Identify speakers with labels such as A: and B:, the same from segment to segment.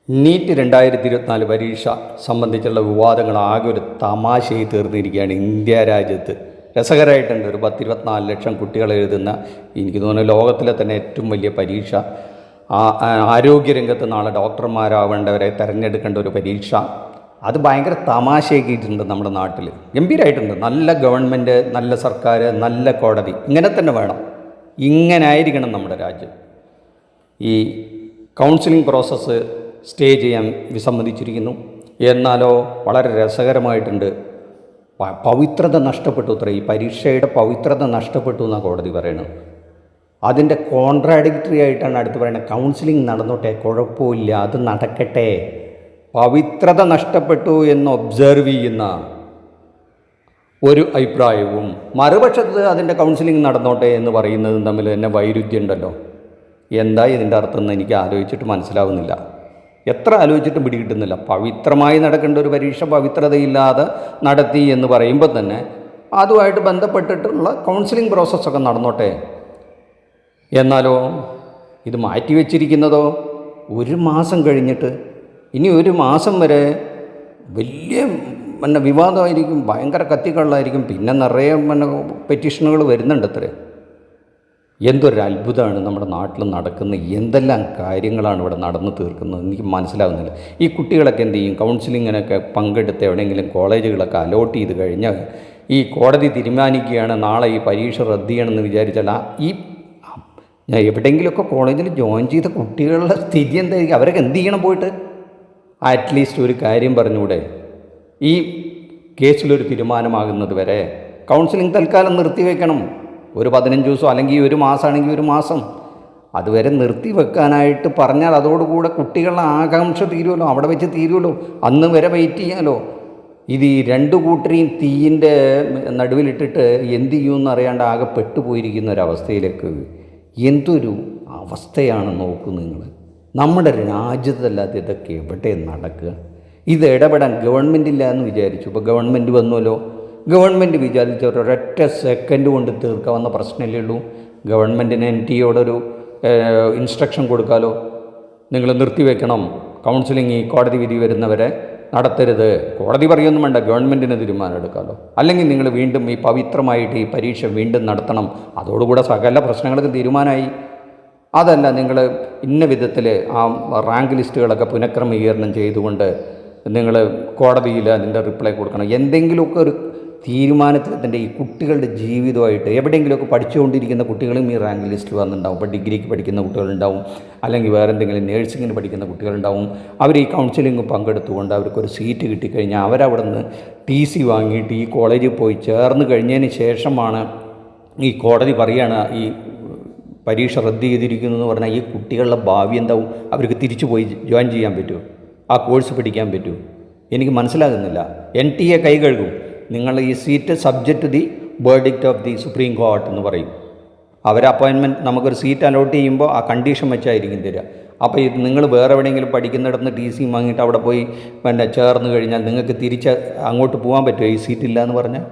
A: NEET 2024 പരീക്ഷ സംബന്ധിച്ചുള്ള വിവാദങ്ങൾ ആകെ ഒരു തമാശയായി തീർന്നിരിക്കുകയാണ് ഇന്ത്യ രാജ്യത്ത്. രസകരമായിട്ടുണ്ട്. ഒരു 10-24 ലക്ഷം കുട്ടികൾ എഴുതുന്ന, എനിക്ക് തോന്നുന്നു ലോകത്തിലെ തന്നെ ഏറ്റവും വലിയ പരീക്ഷ. ആരോഗ്യരംഗത്ത് നാളെ ഡോക്ടർമാരാവേണ്ടവരെ തിരഞ്ഞെടുക്കേണ്ട ഒരു പരീക്ഷ. അത് ഭയങ്കര തമാശയാക്കിയിട്ടുണ്ട് നമ്മുടെ നാട്ടിൽ. ഗംഭീരമായിട്ടുണ്ട്. നല്ല ഗവൺമെൻറ്, നല്ല സർക്കാർ, നല്ല കോടതി, ഇങ്ങനെ തന്നെ വേണം. ഇങ്ങനെ ആയിരിക്കണം നമ്മുടെ രാജ്യം. ഈ കൗൺസിലിംഗ് പ്രോസസ്സ് സ്റ്റേ ചെയ്യാൻ വിസമ്മതിച്ചിരിക്കുന്നു. എന്നാലോ വളരെ രസകരമായിട്ടുണ്ട്. പവിത്രത നഷ്ടപ്പെട്ടു അത്ര, ഈ പരീക്ഷയുടെ പവിത്രത നഷ്ടപ്പെട്ടു എന്നാണ് കോടതി പറയുന്നത്. അതിൻ്റെ കോൺട്രാഡിക്ടറി ആയിട്ടാണ് അടുത്ത് പറയുന്നത്. കൗൺസിലിംഗ് നടന്നോട്ടെ, കുഴപ്പമില്ല, അത് നടക്കട്ടെ. പവിത്രത നഷ്ടപ്പെട്ടു എന്ന് ഒബ്സർവ് ചെയ്യുന്ന ഒരു അഭിപ്രായവും മറുപക്ഷത്ത് അതിൻ്റെ കൗൺസിലിംഗ് നടന്നോട്ടെ എന്ന് പറയുന്നതും തമ്മിൽ തന്നെ വൈരുദ്ധ്യം ഉണ്ടല്ലോ. എന്താ ഇതിൻ്റെ അർത്ഥം എന്ന് എനിക്ക് ആലോചിച്ചിട്ട് മനസ്സിലാവുന്നില്ല. എത്ര ആലോചിച്ചിട്ടും പിടികിട്ടുന്നില്ല. പവിത്രമായി നടക്കേണ്ട ഒരു പരീക്ഷ പവിത്രതയില്ലാതെ നടത്തി എന്ന് പറയുമ്പോൾ തന്നെ അതുമായിട്ട് ബന്ധപ്പെട്ടിട്ടുള്ള കൗൺസിലിംഗ് പ്രോസസ്സൊക്കെ നടന്നോട്ടെ. എന്നാലോ ഇത് മാറ്റിവെച്ചിരിക്കുന്നതോ 1 മാസം കഴിഞ്ഞിട്ട്. ഇനി 1 മാസം വരെ വലിയ വിവാദമായിരിക്കും, ഭയങ്കര കത്തിക്കള്ളായിരിക്കും, പിന്നെ നിറയെ പെറ്റീഷനുകൾ വരുന്നുണ്ട്. അത്ര എന്തൊരു അത്ഭുതമാണ് നമ്മുടെ നാട്ടിൽ നടക്കുന്നത്. എന്തെല്ലാം കാര്യങ്ങളാണ് ഇവിടെ നടന്നു തീർക്കുന്നത് എനിക്ക് മനസ്സിലാവുന്നില്ല. ഈ കുട്ടികളൊക്കെ എന്ത് ചെയ്യും? കൗൺസിലിങ്ങിനൊക്കെ പങ്കെടുത്ത് എവിടെയെങ്കിലും കോളേജുകളൊക്കെ അലോട്ട് ചെയ്ത് കഴിഞ്ഞാൽ ഈ കോടതി തീരുമാനിക്കുകയാണ് നാളെ ഈ പരീക്ഷ റദ്ദ് ചെയ്യണമെന്ന് വിചാരിച്ചാൽ ഞാൻ എവിടെയെങ്കിലുമൊക്കെ കോളേജിൽ ജോയിൻ ചെയ്ത കുട്ടികളുടെ സ്ഥിതി എന്തായിരിക്കും? അവരൊക്കെ എന്ത് ചെയ്യണം? പോയിട്ട് അറ്റ്ലീസ്റ്റ് ഒരു കാര്യം പറഞ്ഞുകൂടെ? ഈ കേസിലൊരു തീരുമാനമാകുന്നത് വരെ കൗൺസിലിംഗ് തൽക്കാലം നിർത്തിവെക്കണം. ഒരു 15 ദിവസം, അല്ലെങ്കിൽ 1 മാസമാണെങ്കിൽ 1 മാസം, അതുവരെ നിർത്തി വെക്കാനായിട്ട് പറഞ്ഞാൽ അതോടുകൂടെ കുട്ടികളുടെ ആകാംക്ഷ തീരുമല്ലോ, അവിടെ വെച്ച് തീരുമല്ലോ. അന്ന് വരെ വെയിറ്റ് ചെയ്യാമല്ലോ. ഇത് ഈ 2 കൂട്ടരെയും തീയിൻ്റെ നടുവിലിട്ടിട്ട് എന്ത് ചെയ്യുമെന്ന് അറിയാണ്ട് ആകെ പെട്ടുപോയിരിക്കുന്ന ഒരവസ്ഥയിലേക്ക്. എന്തൊരു അവസ്ഥയാണ് നോക്കൂ നിങ്ങൾ. നമ്മുടെ രാജ്യത്തല്ലാതെ ഇതൊക്കെ എവിടെ നടക്കുക? ഇത് ഇടപെടാൻ ഗവൺമെൻറ് ഇല്ല എന്ന് വിചാരിച്ചു. ഇപ്പോൾ ഗവൺമെൻറ് വന്നുവല്ലോ. ഗവൺമെൻറ് വിചാരിച്ച ഒരൊറ്റ സെക്കൻഡ് കൊണ്ട് തീർക്കാവുന്ന പ്രശ്നമല്ലേ ഉള്ളൂ. ഗവൺമെൻറ്റിന് NTA ഇൻസ്ട്രക്ഷൻ കൊടുക്കാമല്ലോ. നിങ്ങൾ നിർത്തിവെക്കണം, കൗൺസിലിംഗ് ഈ കോടതി വിധി വരുന്നവരെ നടത്തരുത്. കോടതി പറയൊന്നും വേണ്ട, ഗവൺമെൻറ്റിന് തീരുമാനം എടുക്കാമല്ലോ. അല്ലെങ്കിൽ നിങ്ങൾ വീണ്ടും ഈ പവിത്രമായിട്ട് ഈ പരീക്ഷ വീണ്ടും നടത്തണം. അതോടുകൂടെ സകല പ്രശ്നങ്ങൾക്ക് തീരുമാനമായി. അതല്ല, നിങ്ങൾ ഇന്ന വിധത്തിൽ ആ റാങ്ക് ലിസ്റ്റുകളൊക്കെ പുനഃക്രമീകരണം ചെയ്തുകൊണ്ട് നിങ്ങൾ കോടതിയിൽ അതിൻ്റെ റിപ്ലൈ കൊടുക്കണം. എന്തെങ്കിലുമൊക്കെ ഒരു തീരുമാനത്തിൻ്റെ ഈ കുട്ടികളുടെ ജീവിതമായിട്ട് എവിടെയെങ്കിലുമൊക്കെ പഠിച്ചുകൊണ്ടിരിക്കുന്ന കുട്ടികളും ഈ റാങ്ക് ലിസ്റ്റിൽ വന്നിട്ടുണ്ടാവും. ഇപ്പോൾ ഡിഗ്രിക്ക് പഠിക്കുന്ന കുട്ടികളുണ്ടാവും, അല്ലെങ്കിൽ വേറെ എന്തെങ്കിലും നേഴ്സിങ്ങിന് പഠിക്കുന്ന കുട്ടികളുണ്ടാവും. അവർ ഈ കൗൺസിലിംഗ് പങ്കെടുത്തുകൊണ്ട് അവർക്കൊരു സീറ്റ് കിട്ടിക്കഴിഞ്ഞാൽ അവരവിടെ നിന്ന് TC വാങ്ങിയിട്ട് ഈ കോളേജിൽ പോയി ചേർന്ന് കഴിഞ്ഞതിന് ശേഷമാണ് ഈ കോടതി പറയുകയാണ് ഈ പരീക്ഷ റദ്ദ് ചെയ്തിരിക്കുന്നു എന്ന് പറഞ്ഞാൽ ഈ കുട്ടികളുടെ ഭാവി എന്താവും? അവർക്ക് തിരിച്ചു പോയി ജോയിൻ ചെയ്യാൻ പറ്റുമോ? ആ കോഴ്സ് പഠിക്കാൻ പറ്റുമോ? എനിക്ക് മനസ്സിലാകുന്നില്ല. NTA കൈ കഴുകും. നിങ്ങൾ ഈ seat subject to the verdict of the supreme court എന്ന് പറയും. അവർ അപ്പോയിൻമെൻറ്റ് നമുക്കൊരു സീറ്റ് അലോട്ട് ചെയ്യുമ്പോൾ ആ കണ്ടീഷൻ വെച്ചായിരിക്കും തരിക. അപ്പോൾ ഇത് നിങ്ങൾ വേറെ എവിടെയെങ്കിലും പഠിക്കുന്നിടത്ത് TC വാങ്ങിയിട്ട് അവിടെ പോയി ചേർന്ന് കഴിഞ്ഞാൽ നിങ്ങൾക്ക് തിരിച്ച് അങ്ങോട്ട് പോകാൻ പറ്റുമോ? ഈ സീറ്റില്ല എന്ന് പറഞ്ഞാൽ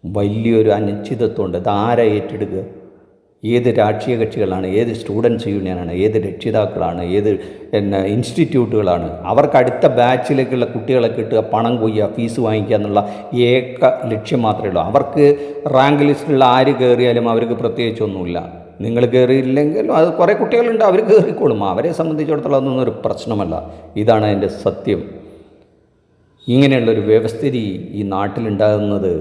A: വലിയൊരു അനിശ്ചിതത്വമുണ്ട്. ഇത് ആരാ ഏറ്റെടുക്കുക? ഏത് രാഷ്ട്രീയ കക്ഷികളാണ്? ഏത് സ്റ്റുഡൻസ് യൂണിയനാണ്? ഏത് രക്ഷിതാക്കളാണ്? ഏത് ഇൻസ്റ്റിറ്റ്യൂട്ടുകളാണ്? അവർക്ക് അടുത്ത ബാച്ചിലേക്കുള്ള കുട്ടികളെ കിട്ടുക, പണം കൊയ്യുക, ഫീസ് വാങ്ങിക്കുക എന്നുള്ള ഏക ലക്ഷ്യം മാത്രമേ ഉള്ളൂ. അവർക്ക് റാങ്ക് ലിസ്റ്റിലുള്ള ആര് കയറിയാലും അവർക്ക് പ്രത്യേകിച്ചൊന്നുമില്ല. നിങ്ങൾ കയറിയില്ലെങ്കിലും അത് കുറേ കുട്ടികളുണ്ട്, അവർ കയറിക്കോളും. അവരെ സംബന്ധിച്ചിടത്തോളം അതൊന്നും ഒരു പ്രശ്നമല്ല. ഇതാണ് അതിൻ്റെ സത്യം. ഇങ്ങനെയുള്ളൊരു വ്യവസ്ഥിതി ഈ നാട്ടിലുണ്ടാകുന്നത്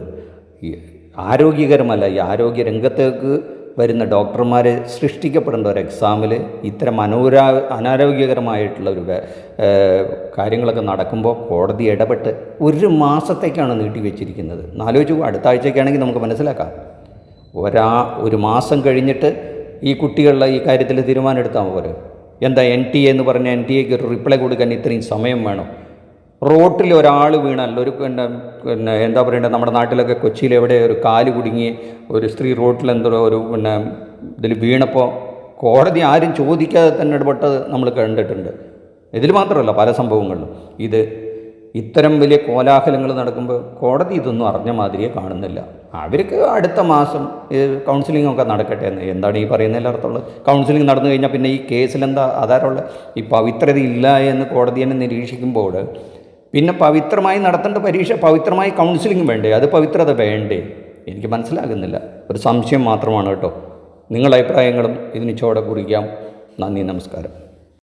A: ആരോഗ്യകരമല്ല. ഈ ആരോഗ്യ രംഗത്തേക്ക് വരുന്ന ഡോക്ടർമാർ സൃഷ്ടിക്കപ്പെടേണ്ട ഒരു എക്സാമിൽ ഇത്തരം അനാരോഗ്യകരമായിട്ടുള്ള ഒരു കാര്യങ്ങളൊക്കെ നടക്കുമ്പോൾ കോടതി ഇടപെട്ട് 1 മാസത്തേക്കാണ് നീട്ടിവെച്ചിരിക്കുന്നത്. ആലോചിച്ചു, അടുത്ത ആഴ്ചയ്ക്കാണെങ്കിൽ നമുക്ക് മനസ്സിലാക്കാം. 1 മാസം കഴിഞ്ഞിട്ട് ഈ കുട്ടികളുടെ ഈ കാര്യത്തിൽ തീരുമാനം എടുത്താൽ പോരെ? എന്താ NTA എന്ന് പറഞ്ഞാൽ NTAക്ക് ഒരു റിപ്ലൈ കൊടുക്കാൻ ഇത്രയും സമയം വേണം? റോട്ടിൽ ഒരാൾ വീണാൽ, ഒരു എന്താ പറയേണ്ടത്, നമ്മുടെ നാട്ടിലൊക്കെ കൊച്ചിയിൽ എവിടെ ഒരു കാല് കുടുങ്ങി ഒരു സ്ത്രീ റോട്ടിൽ എന്തോ ഒരു ഇതിൽ വീണപ്പോൾ കോടതി ആരും ചോദിക്കാതെ തന്നെ ഇടപെട്ടത് നമ്മൾ കണ്ടിട്ടുണ്ട്. ഇതിൽ മാത്രമല്ല, പല സംഭവങ്ങളിലും. ഇത് ഇത്തരം വലിയ കോലാഹലങ്ങൾ നടക്കുമ്പോൾ കോടതി ഇതൊന്നും അറിഞ്ഞ മാതിരിയെ കാണുന്നില്ല. അവർക്ക് അടുത്ത മാസം കൗൺസിലിംഗ് ഒക്കെ നടക്കട്ടെ എന്ന്. എന്താണ് ഈ പറയുന്നതിൽ അർത്ഥമുള്ളത്? കൗൺസിലിംഗ് നടന്നു കഴിഞ്ഞാൽ പിന്നെ ഈ കേസിലെന്താ ആധാരമുള്ള? ഈ പവിത്രത ഇല്ല എന്ന് കോടതി തന്നെ നിരീക്ഷിക്കുമ്പോൾ പിന്നെ പവിത്രമായി നടത്തേണ്ട പരീക്ഷ പവിത്രമായി കൗൺസിലിംഗ് വേണ്ടേ? അത് പവിത്രത വേണ്ടേ? എനിക്ക് മനസ്സിലാകുന്നില്ല. ഒരു സംശയം മാത്രമാണ് കേട്ടോ. നിങ്ങളുടെ അഭിപ്രായങ്ങളും ഇതിന് ചോടെ കുറിക്കാം. നന്ദി, നമസ്കാരം.